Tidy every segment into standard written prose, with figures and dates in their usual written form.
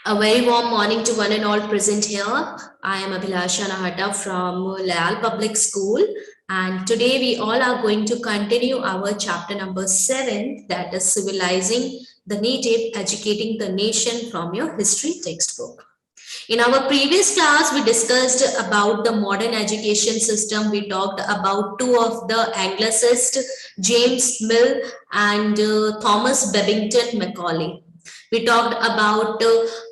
A very warm morning to one and all present here. I am Abhilasha Nahata from Layal Public School, and today we all are going to continue our chapter number 7, that is Civilizing the Native, Educating the Nation from your history textbook. In our previous class, we discussed about the modern education system. We talked about two of the Anglicists, James Mill and Thomas Babington Macaulay. We talked about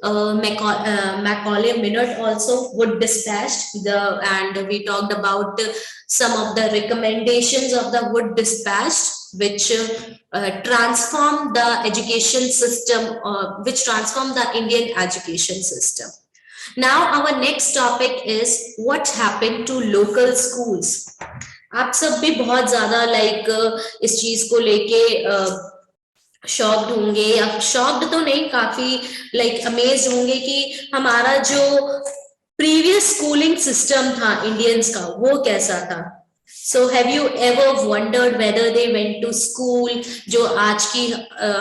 Macaulay Minot also, Wood Dispatched, and we talked about some of the recommendations of the Wood Dispatched, which transform the education system, which transform the Indian education system. Now our next topic is what happened to local schools. आप सब भी बहुत ज्यादा इस चीज को लेके shocked होंगे, या शॉक्ड तो नहीं, काफी अमेज्ड होंगे कि हमारा जो प्रीवियस स्कूलिंग सिस्टम था इंडियंस का वो कैसा था. So have you ever wondered whether they went to school? जो आज की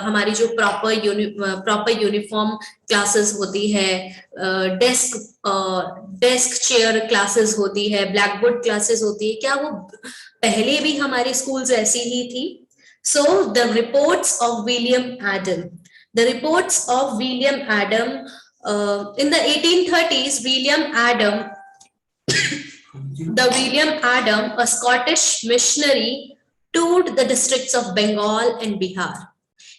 हमारी जो प्रॉपर यूनिफॉर्म क्लासेस होती है, डेस्क चेयर क्लासेस होती है, ब्लैक बोर्ड क्लासेस होती है, क्या वो पहले भी हमारी स्कूल्स ऐसी ही थी? So the reports of William Adam. The reports of William Adam in the 1830s, William Adam, a Scottish missionary, toured the districts of Bengal and Bihar.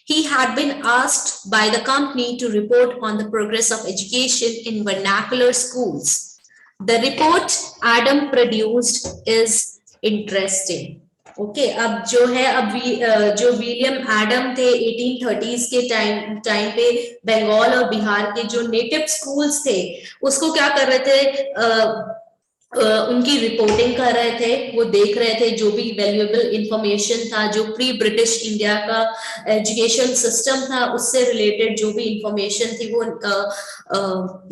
He had been asked by the company to report on the progress of education in vernacular schools. The report Adam produced is interesting. Okay अब जो है, जो William Adam थे 1830s के time पे बंगाल और बिहार के जो नेटिव स्कूल्स थे उसको क्या कर रहे थे, उनकी रिपोर्टिंग कर रहे थे, वो देख रहे थे जो भी वैल्यूएबल इंफॉर्मेशन था, जो प्री ब्रिटिश इंडिया का एजुकेशन सिस्टम था उससे रिलेटेड जो भी इंफॉर्मेशन थी वो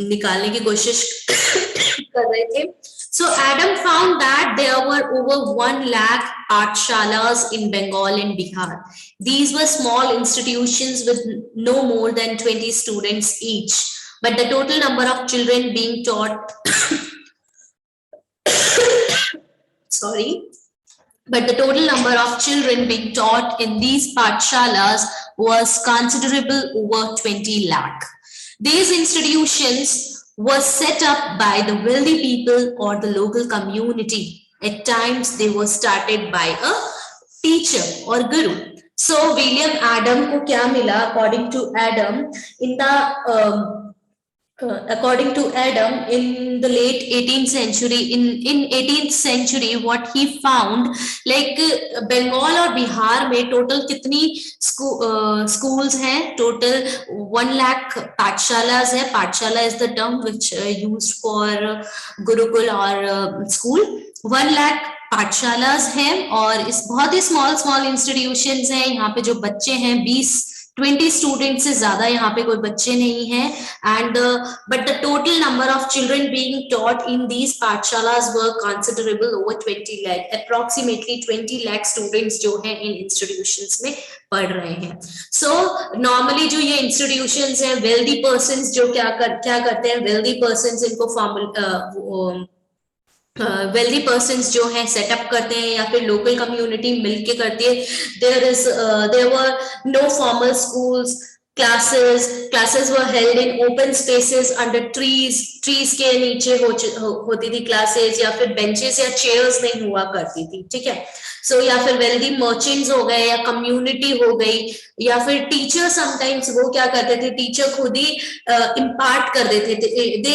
निकालने की कोशिश कर रहे थे. So Adam found that there were over 1 lakh pathshalas in Bengal and Bihar. These were small institutions with no more than 20 students each, but the total number of children being taught but the total number of children being taught in these pathshalas was considerable, over 20 lakh. These institutions were set up by the wealthy people or the local community. At times, they were started by a teacher or guru. So, William Adam को क्या मिला? According to Adam, in the late 18th century, in 18th century, what he found, Bengal और बिहार में total कितनी schools हैं? Total 1 lakh pathshalas है. Pathshala is the term which used for Gurukul or school. 1 lakh पाठशालास हैं और इस बहुत ही small institutions हैं. यहाँ पे जो बच्चे हैं 20 स्टूडेंट्स से ज्यादा यहाँ पे कोई बच्चे नहीं हैं. And but the total number of children being taught in these पाठशालास were considerable, over 20 lakh, approximately 20 lakh students जो हैं इन इंस्टीट्यूशंस में पढ़ रहे हैं. सो नॉर्मली जो ये इंस्टीट्यूशंस हैं, वेल्दी पर्संस जो क्या करते हैं, वेल्दी पर्संस इनको वेल्दी पर्सन्स जो है सेटअप करते हैं या फिर लोकल कम्युनिटी मिलके करती है. There were no formal schools. Classes were held in open spaces under trees के नीचे होती थी क्लासेस, या फिर बेंचेस या चेयर्स नहीं हुआ करती थी. ठीक है. सो या फिर वेल्दी मर्चेंट्स हो गए या कम्युनिटी हो गई, या फिर टीचर समटाइम्स वो क्या करते थे, टीचर खुद ही इम्पार्ट कर देते थे. दे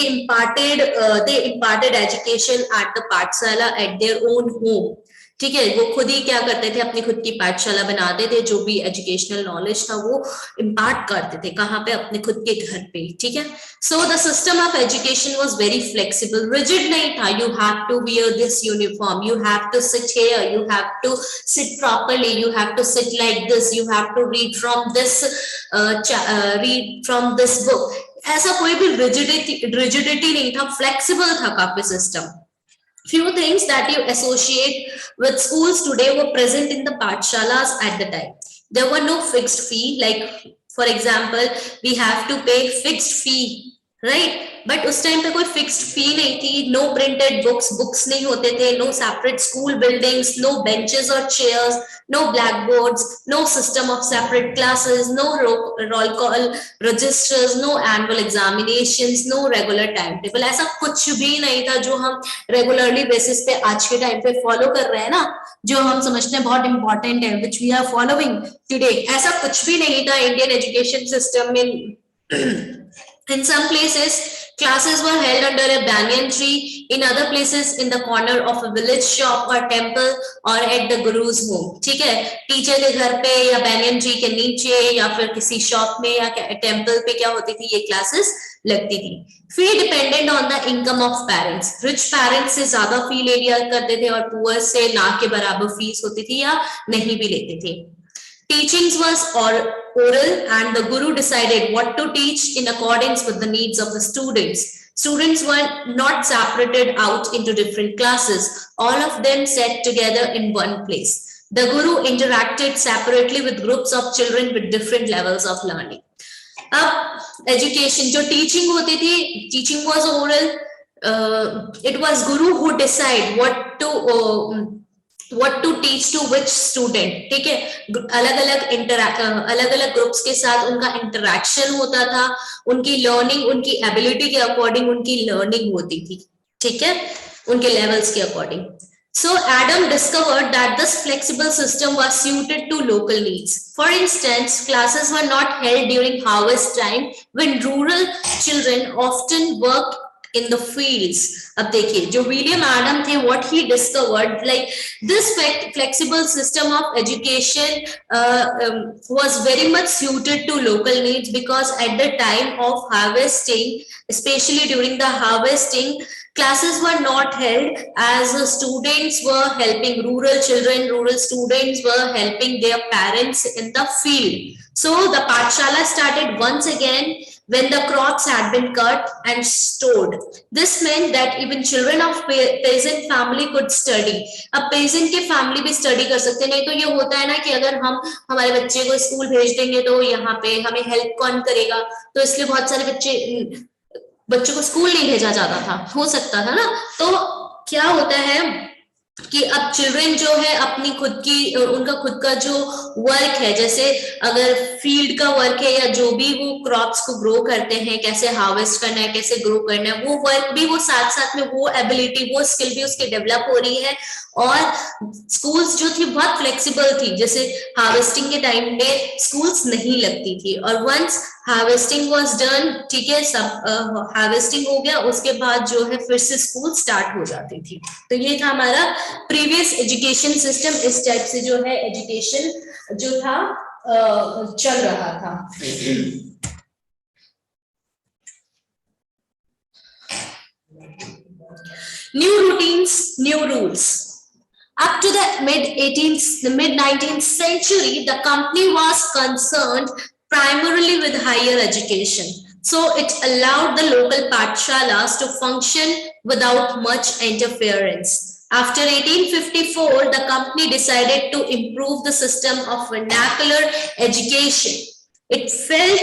इम्पार्टेड एजुकेशन एट द पाठशाला एट देयर ओन होम. ठीक है, वो खुद ही क्या करते थे, अपनी खुद की पाठशाला बनाते थे. जो भी एजुकेशनल नॉलेज था वो इम्पार्ट करते थे. कहाँ पे? अपने खुद के घर पे. ठीक है. So the system of education was very flexible, rigid नहीं था. You have to wear this uniform, you have to sit here, you have to sit properly, you have to sit like this, you have to read from this book. ऐसा कोई भी rigidity नहीं था, flexible था काफी system. Few things that you associate with schools today were present in the pathshalas at the time. There were no fixed fee. Like, for example, we have to pay fixed fee right. But उस time पे कोई fixed फी नहीं थी, no printed books नहीं होते थे, no separate school buildings, no benches और chairs, no black boards, no system of separate classes, no roll call registers, no annual examinations, no regular time table. ऐसा कुछ भी नहीं था जो हम रेगुलरली बेसिस पे आज के टाइम पे फॉलो कर रहे हैं ना, जो हम समझते हैं बहुत इंपॉर्टेंट है, which we are following today. ऐसा कुछ भी नहीं था इंडियन एजुकेशन सिस्टम में। In some places, classes were held under a banyan tree. In other places, in the corner of a village shop or temple or at the guru's home. ठीक है, teacher के घर पे या banyan tree के नीचे या फिर किसी शॉप में या टेम्पल पे क्या होती थी, ये क्लासेस लगती थी। Fee dependent on the income of parents. Rich parents से ज्यादा फी ले लिया करते थे और पुअर से ना के बराबर फीस होती थी या नहीं भी लेते थे। Teachings was oral and the guru decided what to teach in accordance with the needs of the students. Students were not separated out into different classes. All of them sat together in one place. The guru interacted separately with groups of children with different levels of learning. अब education जो teaching होती थी, teaching was oral. It was guru who decide what to teach to which student. ठीक है, अलग अलग groups के साथ उनका इंटरेक्शन होता था, उनकी लर्निंग उनकी एबिलिटी के अकॉर्डिंग उनकी लर्निंग होती थी, ठीक है, उनके लेवल्स के according. So Adam discovered that this flexible system was suited to local needs. For instance, classes were not held during harvest time when rural children often worked in the fields. अब देखिए जो William Adam थे, what he discovered, like this flexible system of education was very much suited to local needs, because at the time of harvesting, especially during the harvesting, classes were not held, as students were helping rural children, rural students were helping their parents in the field. So the Pathshala started once again when the crops had been cut and stored. This meant that even children of peasant family could study. अब peasant के family भी study कर सकते, नहीं तो ये होता है ना कि अगर हम हमारे बच्चे को स्कूल भेज देंगे तो यहाँ पे हमें हेल्प कौन करेगा, तो इसलिए बहुत सारे बच्चों को स्कूल नहीं भेजा जाता था, हो सकता था ना। तो क्या होता है कि अब चिल्ड्रन जो है अपनी खुद की उनका खुद का जो वर्क है, जैसे अगर फील्ड का वर्क है या जो भी वो क्रॉप्स को ग्रो करते हैं, कैसे हार्वेस्ट करना है, कैसे ग्रो करना है, वो वर्क भी वो साथ साथ में वो एबिलिटी वो स्किल भी उसकी डेवलप हो रही है। और स्कूल्स जो थी बहुत फ्लेक्सिबल थी, जैसे हार्वेस्टिंग के टाइम में स्कूल्स नहीं लगती थी, और वंस हार्वेस्टिंग वाज डन, ठीक है, सब हार्वेस्टिंग हो गया, उसके बाद जो है फिर से स्कूल स्टार्ट हो जाती थी। तो ये था हमारा प्रीवियस एजुकेशन सिस्टम, इस टाइप से जो है एजुकेशन जो था चल रहा था। New routines, new rules. Up to the mid-19th century, the company was concerned primarily with higher education. So it allowed the local pathshalas to function without much interference. After 1854, the company decided to improve the system of vernacular education. It felt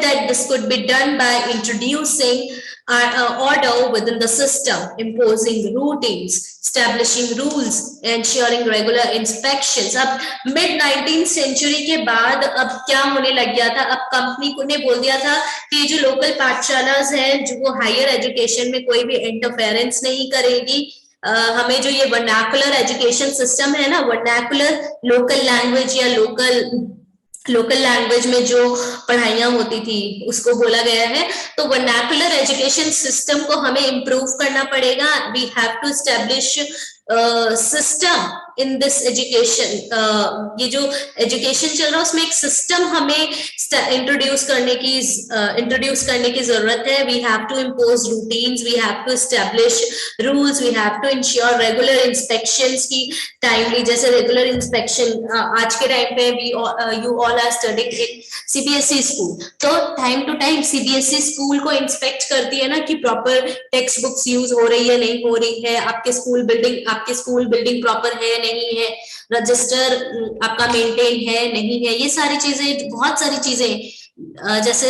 that this could be done by introducing order within the system, imposing routines, establishing rules, ensuring regular inspections. अब mid-19th century के बाद अब क्या होने लग गया था, अब कंपनी ने बोल दिया था कि जो लोकल पाठशालास हैं, जो वो हायर एजुकेशन में कोई भी इंटरफेरेंस नहीं करेगी, हमें जो ये वर्नाकुलर एजुकेशन सिस्टम है ना, वर्नाकुलर लोकल लैंग्वेज या लोकल लैंग्वेज में जो पढ़ाइयाँ होती थी उसको बोला गया है। तो वर्नाकुलर एजुकेशन सिस्टम को हमें इम्प्रूव करना पड़ेगा। We have to establish system in this education. ये जो एजुकेशन चल रहा है उसमें एक सिस्टम हमें इंट्रोड्यूस करने की जरूरत है। We have to impose routines, we have to establish rules, we have to ensure regular inspections की टाइमली, जैसे रेगुलर इंस्पेक्शन आज के टाइम पे you all are studying in CBSE school, तो time to time CBSE school को inspect करती है ना कि प्रॉपर टेक्स्ट बुक्स यूज हो रही है नहीं हो रही है, आपके स्कूल बिल्डिंग प्रॉपर है नहीं है, रजिस्टर आपका मेंटेन है नहीं है, ये सारी चीजें, बहुत सारी चीजें, जैसे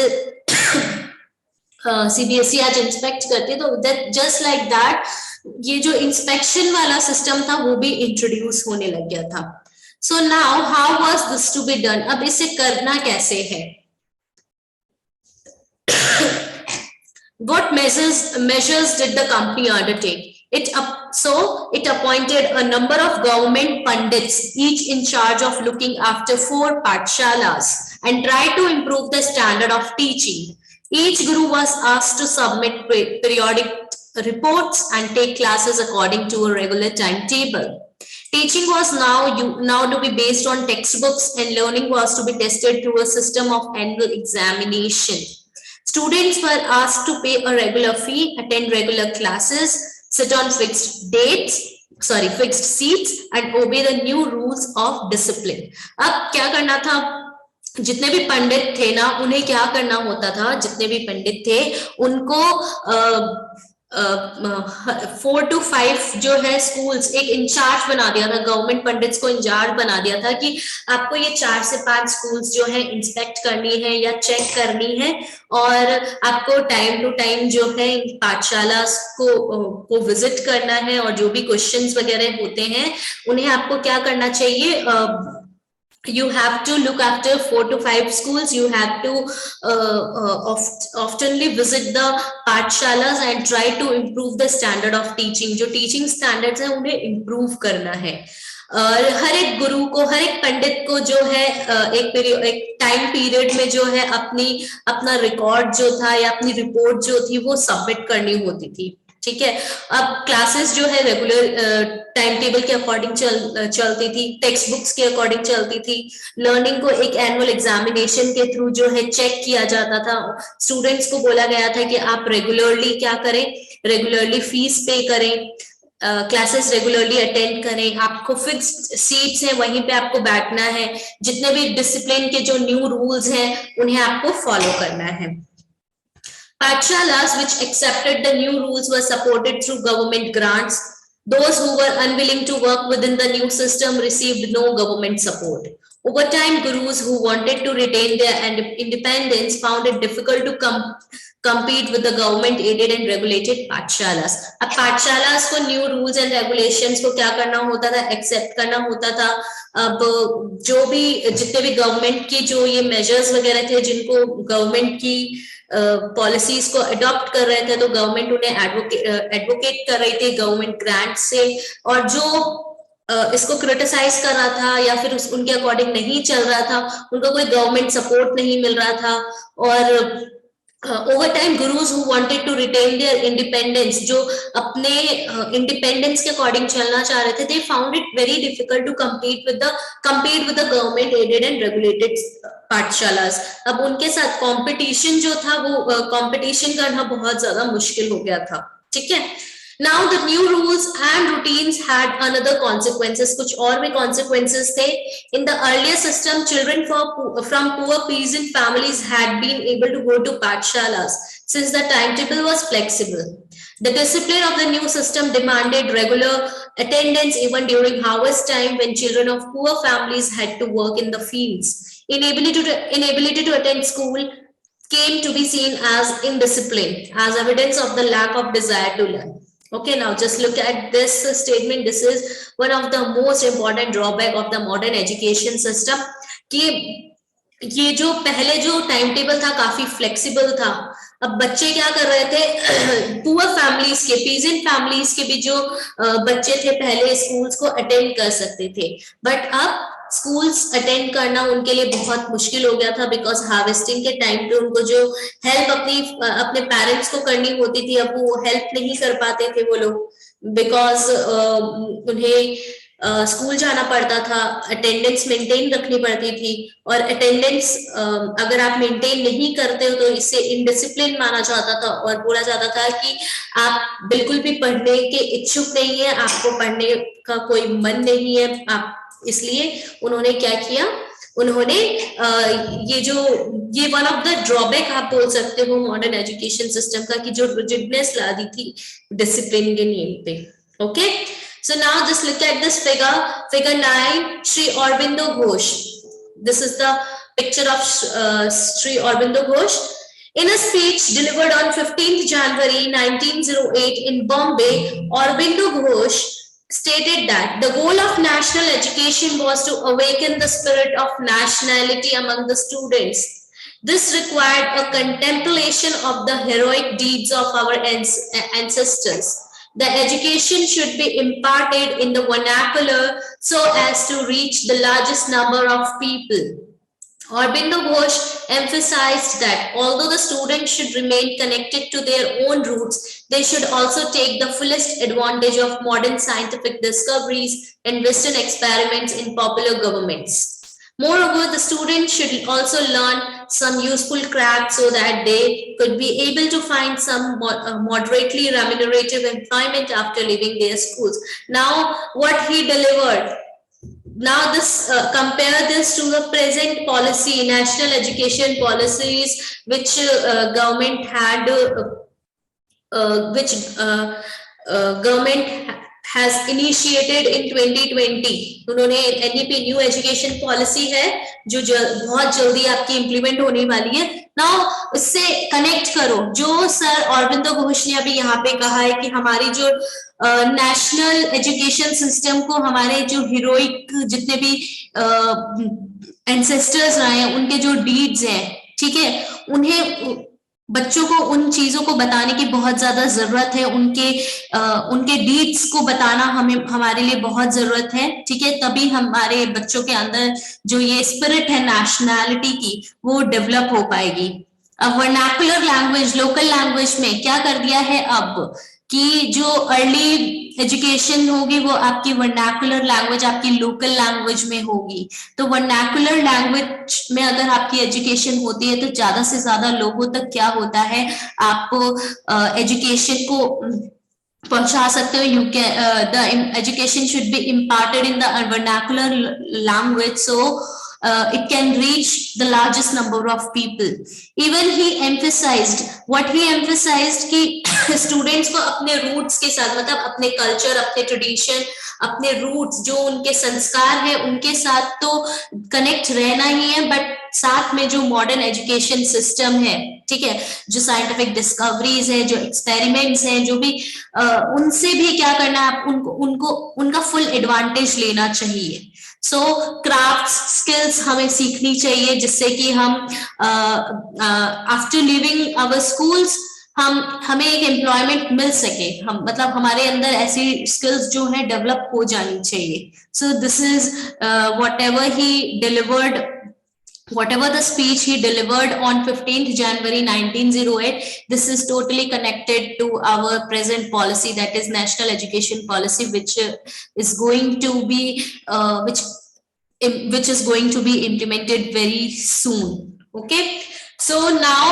सीबीएसई आज इंस्पेक्ट करती, तो दैट जस्ट लाइक दैट ये जो इंस्पेक्शन वाला सिस्टम था वो भी इंट्रोड्यूस होने लग गया था. So now how was this to be done? अब इसे करना कैसे है? What measures did the company undertake? It appointed a number of government pandits, each in charge of looking after 4 pathshalas, and tried to improve the standard of teaching. Each guru was asked to submit periodic reports and take classes according to a regular timetable. Teaching was now to be based on textbooks, and learning was to be tested through a system of annual examination. Students were asked to pay a regular fee, attend regular classes, sit on fixed seats, and obey the new rules of discipline. अब क्या करना था? जितने भी पंडित थे ना, उन्हें क्या करना होता था? जितने भी पंडित थे उनको 4 to 5 जो है स्कूल्स एक इंचार्ज बना दिया था, गवर्नमेंट पंडित्स को इंचार्ज बना दिया था कि आपको ये 4 से 5 स्कूल्स जो है इंस्पेक्ट करनी है या चेक करनी है, और आपको टाइम टू टाइम जो है पाठशाला को विजिट करना है, और जो भी क्वेश्चंस वगैरह होते हैं उन्हें आपको क्या करना चाहिए? You have to look after 4 to 5 schools. You have to oftenly visit the pathshalas and try to improve the standard of teaching. जो teaching standards है उन्हें improve करना है. हर एक गुरु को, हर एक पंडित को जो है एक टाइम पीरियड में जो है अपना रिकॉर्ड जो था या अपनी रिपोर्ट जो थी वो सबमिट करनी होती थी. ठीक है. अब क्लासेस जो है रेगुलर टाइम टेबल के अकॉर्डिंग चलती थी, टेक्स्ट बुक्स के अकॉर्डिंग चलती थी. लर्निंग को एक एनुअल एग्जामिनेशन के थ्रू जो है चेक किया जाता था. स्टूडेंट्स को बोला गया था कि आप रेगुलरली क्या करें? रेगुलरली फीस पे करें, क्लासेस रेगुलरली अटेंड करें, आपको फिक्स्ड सीट्स हैं वहीं पे आपको बैठना है, जितने भी डिसिप्लिन के जो न्यू रूल्स हैं उन्हें आपको फॉलो करना है. Pathshalas which accepted the new rules were supported through government grants. Those who were unwilling to work within the new system received no government support. Over time, gurus who wanted to retain their independence found it difficult to compete with the government-aided and regulated pathshalas. अब pathshalas को new rules and regulations को क्या करना होता था? Accept करना होता था. अब जो भी जितने भी गवर्नमेंट की जो ये मेजर्स वगैरह थे, जिनको गवर्नमेंट की पॉलिसीज को अडॉप्ट कर रहे थे, तो गवर्नमेंट उन्हें एडवोकेट कर रही थी गवर्नमेंट ग्रांट से, और जो इसको क्रिटिसाइज कर रहा था या फिर उनके अकॉर्डिंग नहीं चल रहा था, उनको कोई गवर्नमेंट सपोर्ट नहीं मिल रहा था. और over time gurus who wanted to retain their independence, जो अपने इंडिपेंडेंस के अकॉर्डिंग चलना चाह रहे थे, they found it very difficult to compete with the government aided and regulated पाठशालास. अब उनके साथ कंपटीशन जो था वो कंपटीशन करना बहुत ज्यादा मुश्किल हो गया था. ठीक है. Now the new rules and routines had another consequences. कुछ और भी consequences थे. In the earlier system, children from poor peasant families had been able to go to pathshalas since the timetable was flexible. The discipline of the new system demanded regular attendance even during harvest time, when children of poor families had to work in the fields. Inability to attend school came to be seen as indiscipline, as evidence of the lack of desire to learn. Okay, now just look at this statement. This is one of the most important drawback of the modern education system, कि ये जो पहले जो time table था काफी flexible था. अब बच्चे क्या कर रहे थे? पुअर फैमिलीज के, पीजेंट फैमिलीज के भी जो बच्चे थे पहले स्कूल्स को अटेंड कर सकते थे, बट अब स्कूल्स अटेंड करना उनके लिए बहुत मुश्किल हो गया था, बिकॉज हार्वेस्टिंग के टाइम पे उनको जो हेल्प अपने पेरेंट्स को करनी होती थी, अब वो हेल्प नहीं कर पाते थे वो लोग, बिकॉज उन्हें स्कूल जाना पड़ता था, अटेंडेंस मेंटेन रखनी पड़ती थी, और अटेंडेंस अगर आप मेंटेन नहीं करते हो तो इससे इनडिसिप्लिन माना जाता था, और बोला जाता था कि आप बिल्कुल भी पढ़ने के इच्छुक नहीं है, आपको पढ़ने का कोई मन नहीं है. आप इसलिए उन्होंने क्या किया? उन्होंने ये वन ऑफ द ड्रॉबैक आप बोल सकते हो मॉडर्न एजुकेशन सिस्टम का, कि जो रिजिडनेस ला दी थी डिसिप्लिन के नियम पे. Okay, so now just look at this figure 9, Sri Aurobindo Ghosh. This is the picture of Sri Aurobindo Ghosh. In a speech delivered on 15th January 1908 in Bombay, Aurobindo Ghosh stated that the goal of national education was to awaken the spirit of nationality among the students. This required a contemplation of the heroic deeds of our ancestors. The education should be imparted in the vernacular so as to reach the largest number of people. Aurobindo Ghosh emphasized that although the students should remain connected to their own roots, they should also take the fullest advantage of modern scientific discoveries and Western experiments in popular governments. Moreover, the students should also learn some useful craft so that they could be able to find some moderately remunerative employment after leaving their schools. Now, what he delivered. Now this compare this to the present policy, national education policies, which government had, which government has initiated in 2020. उन्होंने NEP new education policy है जो बहुत जल्दी आपकी implement होने वाली है. Now इससे कनेक्ट करो जो सर अरविंदो घोष ने अभी यहाँ पे कहा है कि हमारी जो नेशनल एजुकेशन सिस्टम को हमारे जो हीरोइक जितने भी एंसेस्टर्स रहे हैं उनके जो डीड्स हैं, ठीक है, उन्हें बच्चों को उन चीजों को बताने की बहुत ज्यादा जरूरत है. उनके डीड्स को बताना हमारे लिए बहुत जरूरत है, ठीक है. तभी हमारे बच्चों के अंदर जो ये स्पिरिट है नेशनैलिटी की वो डेवलप हो पाएगी. अब वर्नाकुलर लैंग्वेज, लोकल लैंग्वेज में क्या कर दिया है अब कि जो अर्ली एजुकेशन होगी वो आपकी वर्नाकुलर लैंग्वेज, आपकी लोकल लैंग्वेज में होगी. तो वर्नाकुलर लैंग्वेज में अगर आपकी एजुकेशन होती है तो ज्यादा से ज्यादा लोगों तक क्या होता है, आप एजुकेशन को पहुंचा सकते हो. You can the education should be imparted in the vernacular language so it can reach the largest number of people. Even he emphasized कि students को अपने roots के साथ, मतलब अपने culture, अपने tradition, अपने roots जो उनके संस्कार है उनके साथ तो connect रहना ही है, but साथ में जो modern education system है, ठीक है, जो scientific discoveries है, जो experiments हैं, जो भी उनसे भी क्या करना है, उनको उनका full advantage लेना चाहिए. सो क्राफ्ट स्किल्स हमें सीखनी चाहिए जिससे कि हम आफ्टर लिविंग आवर स्कूल्स हमें एक एम्प्लॉयमेंट मिल सके. हम मतलब हमारे अंदर ऐसी स्किल्स जो है डेवलप हो जानी चाहिए. So this is whatever he delivered, whatever the speech he delivered on 15th January 1908, this is totally connected to our present policy, that is national education policy, which is going to be which is going to be implemented very soon. Okay, so now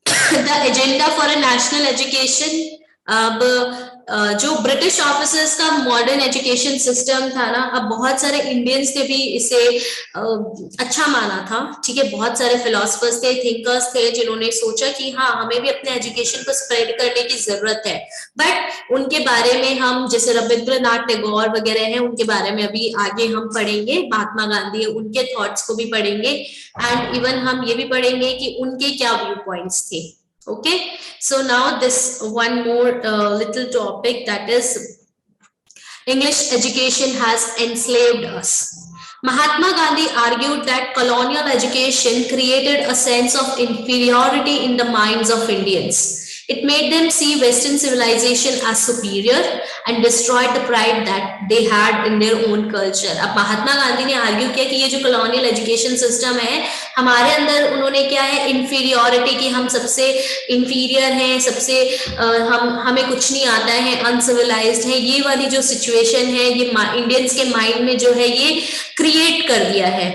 the agenda for a national education. जो British officers का modern education system था ना, अब बहुत सारे Indians ने भी इसे अच्छा माना था, ठीक है. बहुत सारे फिलोसफर्स थे, थिंकर्स थे जिन्होंने सोचा कि हाँ हमें भी अपने एजुकेशन को स्प्रेड करने की जरूरत है. बट उनके बारे में हम जैसे रविंद्रनाथ टैगोर वगैरह हैं उनके बारे में अभी आगे हम पढ़ेंगे. महात्मा गांधी उनके थॉट्स को भी पढ़ेंगे एंड इवन हम ये भी पढ़ेंगे कि उनके क्या व्यू पॉइंट्स थे. Okay, so now this one more little topic, that is English education has enslaved us. Mahatma Gandhi argued that colonial education created a sense of inferiority in the minds of Indians. It made them see Western civilization as superior and destroyed the pride that they had in their own culture. अब महात्मा गांधी ने argue किया कि ये जो colonial education system है हमारे अंदर, उन्होंने क्या है, इंफीरियोरिटी की, हम सबसे इंफीरियर हैं, सबसे हमें कुछ नहीं आता है, अनसिविलाइज्ड है, ये वाली जो सिचुएशन है ये इंडियंस के माइंड में जो है ये क्रिएट कर दिया है.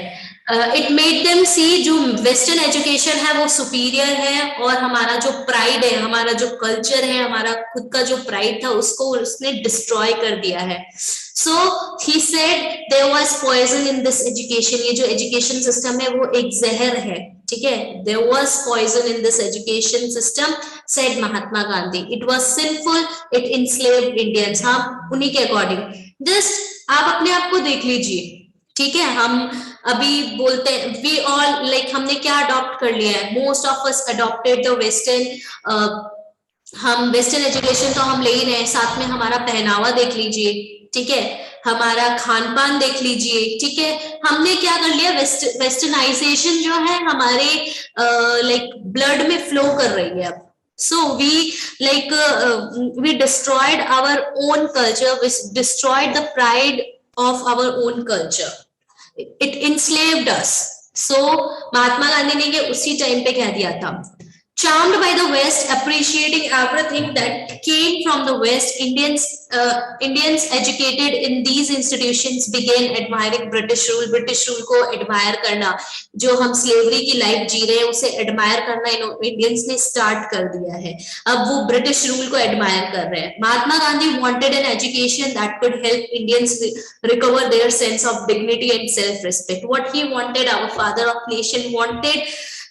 इट मेड देम सी जो वेस्टर्न एजुकेशन है वो सुपीरियर है और हमारा जो प्राइड है, हमारा जो कल्चर है, हमारा खुद का जो प्राइड था उसको उसने डिस्ट्रॉय कर दिया है. So he said there was poison in this education. ये जो एजुकेशन सिस्टम है वो एक जहर है, ठीक है. There was poison in this education system, said Mahatma Gandhi. It was sinful, it enslaved Indians. हाँ, उन्हीं के अकॉर्डिंग. जस्ट आप अपने आप को देख लीजिए, ठीक है. हम अभी बोलते हैं वी ऑल लाइक हमने क्या अडॉप्ट कर लिया है, most of us adopted the western, हम वेस्टर्न एजुकेशन तो हम ले ही रहे हैं, साथ में हमारा पहनावा देख लीजिए, ठीक है, हमारा खान पान देख लीजिए, ठीक है, हमने क्या कर लिया, वेस्टर्नाइजेशन जो है हमारे लाइक ब्लड में फ्लो कर रही है अब. So we destroyed our own culture, we destroyed the pride of our own culture. It enslaved us. So Mahatma Gandhi ने ये उसी टाइम पे कह दिया था. Charmed by the West, appreciating everything that came from the West, Indians educated in these institutions began admiring British rule. British rule को admire करना, जो हम slavery की life जी रहे हैं उसे admire करना Indians ने start कर दिया है. अब वो British rule को admire कर रहे हैं. Mahatma Gandhi wanted an education that could help Indians recover their sense of dignity and self-respect. What he wanted, our father of nation wanted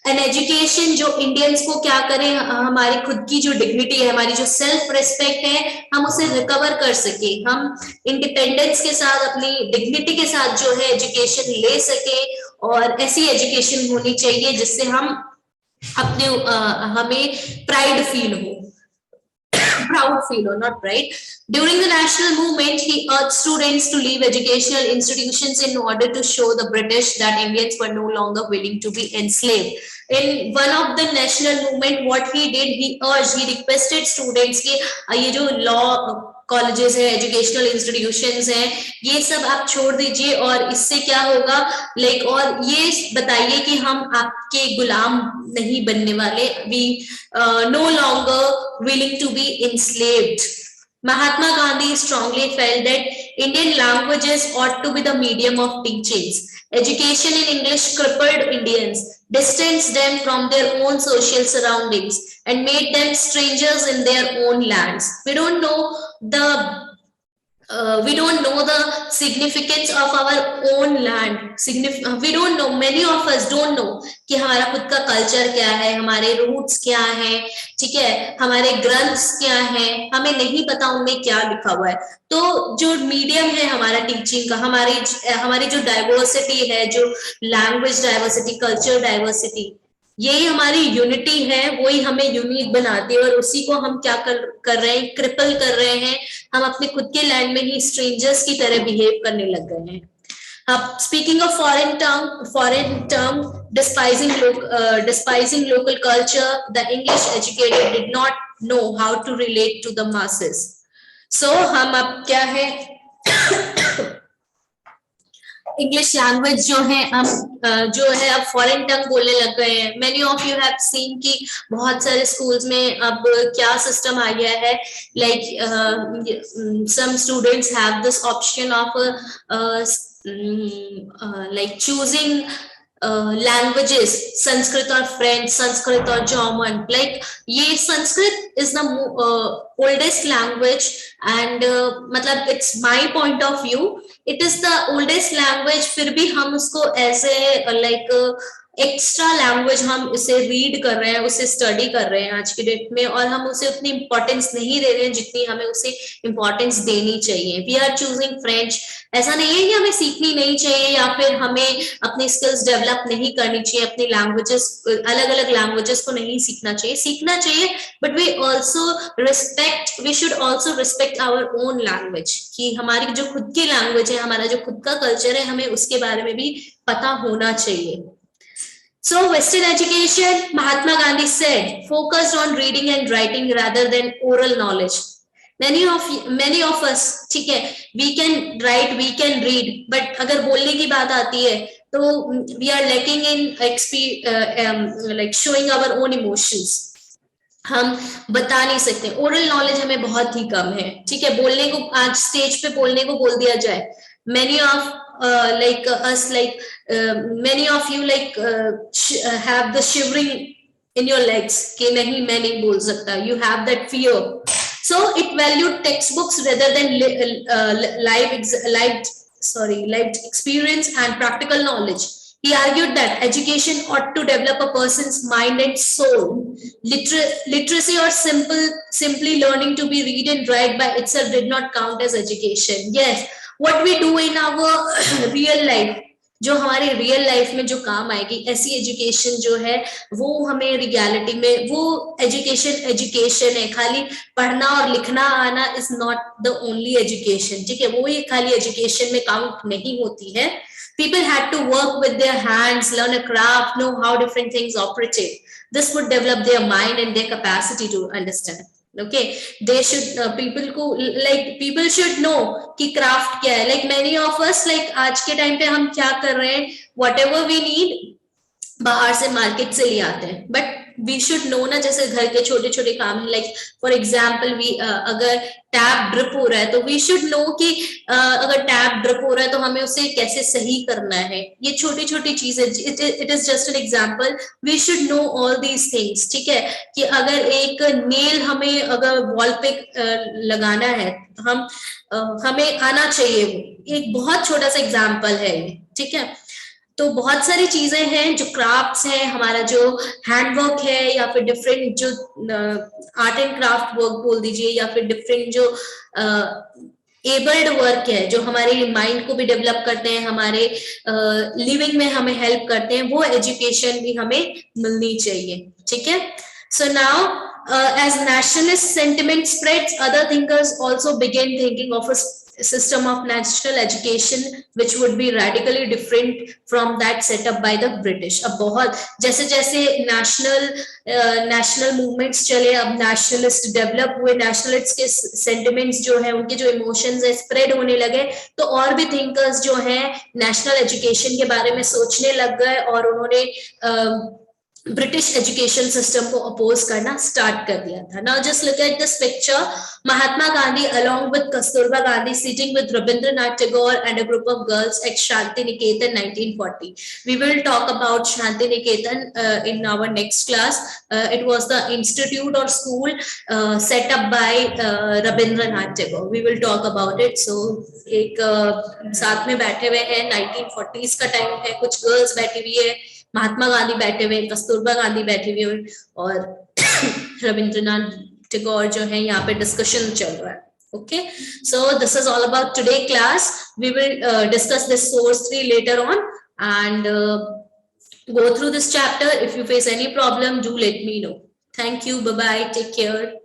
an education जो इंडियंस को क्या करें, हमारी खुद की जो डिग्निटी है, हमारी जो सेल्फ रिस्पेक्ट है, हम उसे रिकवर कर सके, हम इंडिपेंडेंस के साथ अपनी डिग्निटी के साथ जो है एजुकेशन ले सके. और ऐसी एजुकेशन होनी चाहिए जिससे हम अपने हमें प्राइड फील हो, proud feel or not pride. During the national movement, he urged students to leave educational institutions in order to show the British that Indians were no longer willing to be enslaved. In one of the national movement, what he did, he urged, he requested students कि ये जो law colleges है, educational institutions हैं, ये सब आप छोड़ दीजिए और इससे क्या होगा लाइक और ये बताइए कि हम आपके गुलाम नहीं बनने वाले. We no longer willing to be enslaved. Mahatma Gandhi strongly felt that Indian languages ought to be the medium of teachings. Education in English crippled Indians, distanced them from their own social surroundings, and made them strangers in their own lands. We don't know the significance of our own land. We don't know, many of us don't know कि हमारा खुद का culture क्या है, हमारे roots क्या है, ठीक है, हमारे ग्रंथ्स क्या है, हमें नहीं पता उनमें क्या लिखा हुआ है. तो जो मीडियम है हमारा टीचिंग का, हमारी जो डाइवर्सिटी है, जो लैंग्वेज डाइवर्सिटी, कल्चर डाइवर्सिटी, यही हमारी यूनिटी है, वही हमें यूनिक बनाती है. और उसी को हम क्या कर रहे हैं, क्रिपल कर रहे हैं. हम अपने खुद के लैंड में ही स्ट्रेंजर्स की तरह बिहेव करने लग गए हैं. Speaking of foreign tongue, despising local culture, the English educated did not know how to relate to the masses. So हम अब क्या है, इंग्लिश लैंग्वेज जो है हम जो है अब फॉरेन टंग बोलने लग गए हैं. Many of you have seen कि बहुत सारे स्कूल्स में अब क्या सिस्टम आ गया है, like some students have this option of like choosing languages, Sanskrit or French, Sanskrit or German. Like ये Sanskrit is the oldest language and मतलब it's my point of view, it is the oldest language. फिर भी हम उसको ऐसे like extra language हम इसे read कर रहे हैं, उसे स्टडी कर रहे हैं आज की डेट में, और हम उसे उतनी इंपॉर्टेंस नहीं दे रहे हैं जितनी हमें उसे इंपॉर्टेंस देनी चाहिए. We are choosing French. ऐसा नहीं है कि हमें सीखनी नहीं चाहिए या फिर हमें अपनी स्किल्स डेवलप नहीं करनी चाहिए, अपनी लैंग्वेजेस, अलग अलग लैंग्वेजेस को नहीं सीखना चाहिए, but we should also respect our own language, कि हमारी जो खुद की लैंग्वेज है, हमारा जो खुद का कल्चर है, हमें उसके बारे में भी पता होना चाहिए. So Western education, Mahatma Gandhi said, focused on reading and writing rather than oral knowledge. Many of us, ठीक है, we can write, we can read, but अगर बोलने की बात आती है तो we are lacking in like showing our own emotions. हम बता नहीं सकते. ओरल नॉलेज हमें बहुत ही कम है, ठीक है. बोलने को आज स्टेज पे बोलने को बोल दिया जाए, many of like us, like many of you like have the shivering in your legs कि नहीं मैं नहीं बोल सकता. You have that fear. So it valued textbooks rather than lived experience and practical knowledge. He argued that education ought to develop a person's mind and soul. Literacy or simply learning to be read and write by itself did not count as education. Yes, what we do in our real life, जो हमारे real life में जो काम आएगी, ऐसी education जो है वो हमें रियलिटी में, वो एजुकेशन है, खाली पढ़ना और लिखना आना is not the only education, ठीक है, वो ही खाली एजुकेशन में काउंट नहीं होती है. People had to work with their hands, learn a craft, know how different things operated. This would develop their mind and their capacity to understand. Okay, they should people should know कि craft क्या है. Like many of us, like आज के time पे हम क्या कर रहे हैं, whatever we need बाहर से मार्केट से ले आते हैं, बट वी शुड नो ना, जैसे घर के छोटे छोटे काम है, लाइक फॉर एग्जाम्पल वी अगर टैप ड्रिप हो रहा है तो वी शुड नो कि अगर टैप ड्रिप हो रहा है तो हमें उसे कैसे सही करना है. ये छोटी छोटी चीजें, it is just an example. We should know all these things, ठीक है. कि अगर एक नेल हमें अगर वॉल पे लगाना है, हम हमें आना चाहिए. वो एक बहुत छोटा सा एग्जाम्पल है ये, ठीक है. तो बहुत सारी चीजें हैं जो क्राफ्ट्स हैं, हमारा जो हैंडवर्क है, या फिर डिफरेंट जो आर्ट एंड क्राफ्ट वर्क बोल दीजिए, या फिर डिफरेंट जो एबल्ड वर्क है, जो हमारे माइंड को भी डेवलप करते हैं, हमारे लिविंग में हमें हेल्प करते हैं, वो एजुकेशन भी हमें मिलनी चाहिए, ठीक है. So now as nationalist sentiment spreads, other thinkers also began thinking of a system of national education which would be radically different from that set up by the British. अब बहुत जैसे जैसे national movements चले, अब nationalist develop हुए, nationalists के sentiments जो है, उनके जो emotions है spread होने लगे, तो और भी thinkers जो हैं national education के बारे में सोचने लग गए, और उन्होंने ब्रिटिश एजुकेशन सिस्टम को अपोज करना स्टार्ट कर दिया था. Now just look at this picture. Mahatma Gandhi along with Kasturba Gandhi sitting with Rabindranath Tagore and a group of girls at Shanti Niketan 1940. We will talk about Shanti Niketan in our next class. It was the institute or school set up by Rabindranath Tagore. We will talk about it. So एक साथ में बैठे हुए हैं, 1940s का time है, कुछ girls बैठी हुई है, महात्मा गांधी बैठे हुए, कस्तूरबा गांधी बैठी हुई, और रविंद्रनाथ टैगोर जो है, यहाँ पे डिस्कशन चल रहा है. Okay, so this is all about today class. We will discuss this source 3 later on, and go through this chapter. If you face any problem, do let me know. Thank you. Bye bye. Take care.